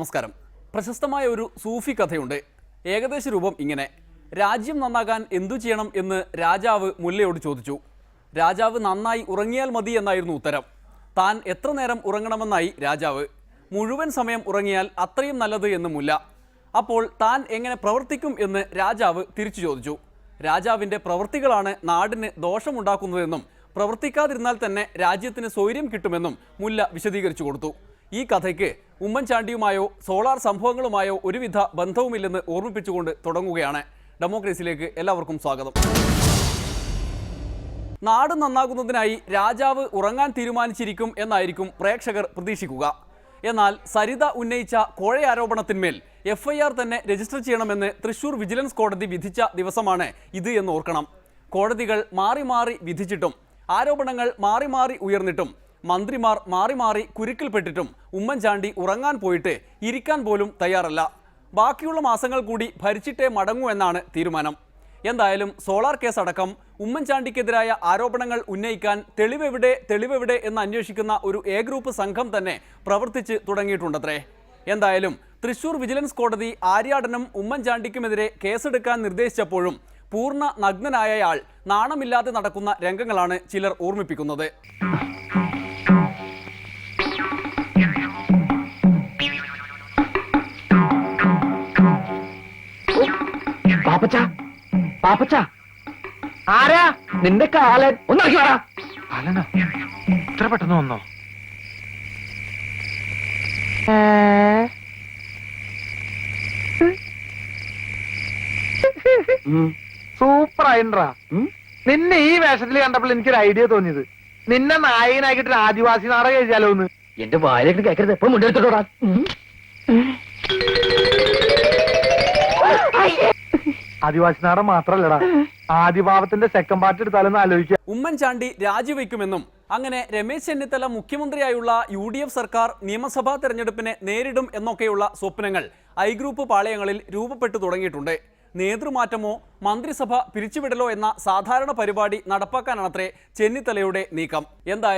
നമസ്കാരം. പ്രശസ്തമായ ഒരു സൂഫി കഥയുണ്ട്. ഏകദേശ രൂപം ഇങ്ങനെ: രാജ്യം നന്നാകാൻ എന്തു ചെയ്യണം എന്ന് രാജാവ് മുല്ലയോട് ചോദിച്ചു. രാജാവ് നന്നായി ഉറങ്ങിയാൽ മതി എന്നായിരുന്നു ഉത്തരം. താൻ എത്ര നേരം ഉറങ്ങണമെന്നായി രാജാവ്. മുഴുവൻ സമയം ഉറങ്ങിയാൽ അത്രയും നല്ലത് എന്ന് മുല്ല. അപ്പോൾ താൻ എങ്ങനെ പ്രവർത്തിക്കും എന്ന് രാജാവ് തിരിച്ചു ചോദിച്ചു. രാജാവിൻ്റെ പ്രവൃത്തികളാണ് നാടിന് ദോഷമുണ്ടാക്കുന്നതെന്നും പ്രവർത്തിക്കാതിരുന്നാൽ തന്നെ രാജ്യത്തിന് സ്വൈര്യം കിട്ടുമെന്നും മുല്ല വിശദീകരിച്ചു കൊടുത്തു. ഈ കഥയ്ക്ക് ഉമ്മൻചാണ്ടിയുമായോ സോളാർ സംഭവങ്ങളുമായോ ഒരുവിധ ബന്ധവുമില്ലെന്ന് ഓർമ്മിപ്പിച്ചുകൊണ്ട് തുടങ്ങുകയാണ്. ഡെമോക്രസിയിലേക്ക് എല്ലാവർക്കും സ്വാഗതം. നാട് നന്നാകുന്നതിനായി രാജാവ് ഉറങ്ങാൻ തീരുമാനിച്ചിരിക്കും എന്നായിരിക്കും പ്രേക്ഷകർ പ്രതീക്ഷിക്കുക. എന്നാൽ സരിത ഉന്നയിച്ച കോഴയാരോപണത്തിന്മേൽ FIR തന്നെ രജിസ്റ്റർ ചെയ്യണമെന്ന് തൃശൂർ വിജിലൻസ് കോടതി വിധിച്ച ദിവസമാണ് ഇത് എന്ന് ഓർക്കണം. കോടതികൾ മാറി മാറി വിധിച്ചിട്ടും ആരോപണങ്ങൾ മാറി മാറി ഉയർന്നിട്ടും മന്ത്രിമാർ മാറി മാറി കുരുക്കിൽപ്പെട്ടിട്ടും ഉമ്മൻചാണ്ടി ഉറങ്ങാൻ പോയിട്ട് ഇരിക്കാൻ പോലും തയ്യാറല്ല. ബാക്കിയുള്ള മാസങ്ങൾ കൂടി ഭരിച്ചിട്ടേ മടങ്ങൂ എന്നാണ് തീരുമാനം. എന്തായാലും സോളാർ കേസ് അടക്കം ഉമ്മൻചാണ്ടിക്കെതിരായ ആരോപണങ്ങൾ ഉന്നയിക്കാൻ തെളിവെവിടെ എന്ന് അന്വേഷിക്കുന്ന ഒരു ഗ്രൂപ്പ് സംഘം തന്നെ പ്രവർത്തിച്ച് തുടങ്ങിയിട്ടുണ്ടത്രേ. എന്തായാലും തൃശൂർ വിജിലൻസ് കോടതി ആര്യാടനും ഉമ്മൻചാണ്ടിക്കുമെതിരെ കേസെടുക്കാൻ നിർദ്ദേശിച്ചപ്പോഴും പൂർണ്ണ നഗ്നനായയാൾ നാണമില്ലാതെ നടക്കുന്ന രംഗങ്ങളാണ് ചിലർ ഓർമ്മിപ്പിക്കുന്നത്. ആരാ നിന്റെ കാലൻ ഒന്നിറക്കി വാ. കാലനോ ഇത്ര പെട്ടെന്ന് വന്നോ? സൂപ്പർ ആയിട്ടാ. നിന്നെ ഈ വേഷത്തിൽ കണ്ടപ്പോൾ എനിക്കൊരു ഐഡിയ തോന്നിയത്, നിന്നെ നായകനാക്കിട്ട് ആദിവാസി നാടകം എഴുതിയാലോ എന്ന്. എന്റെ വായിലേക്ക് കേൾക്കരുത്, എപ്പോഴും മുണ്ടെടുത്തോടാ. ആദിവാസി നാടകം മാത്രല്ലടാ, ആദിഭാവത്തിന്റെ സെക്കൻഡ് പാർട്ട് എടുത്താലെന്ന് ആലോചിക്കുക. ഉമ്മൻചാണ്ടി രാജിവെക്കുമെന്നും അങ്ങനെ രമേശ് ചെന്നിത്തല മുഖ്യമന്ത്രിയായുള്ള UDF സർക്കാർ നിയമസഭാ തെരഞ്ഞെടുപ്പിനെ നേരിടും എന്നൊക്കെയുള്ള സ്വപ്നങ്ങൾ ഗ്രൂപ്പ് പാളയങ്ങളിൽ രൂപപ്പെട്ടു തുടങ്ങിയിട്ടുണ്ട്. നേതൃമാറ്റമോ മന്ത്രിസഭ പിരിച്ചുവിടലോ എന്ന സാധാരണ പരിപാടി നടപ്പാക്കാനാണത്രേ ചെന്നിത്തലയുടെ നീക്കം. എന്തായാലും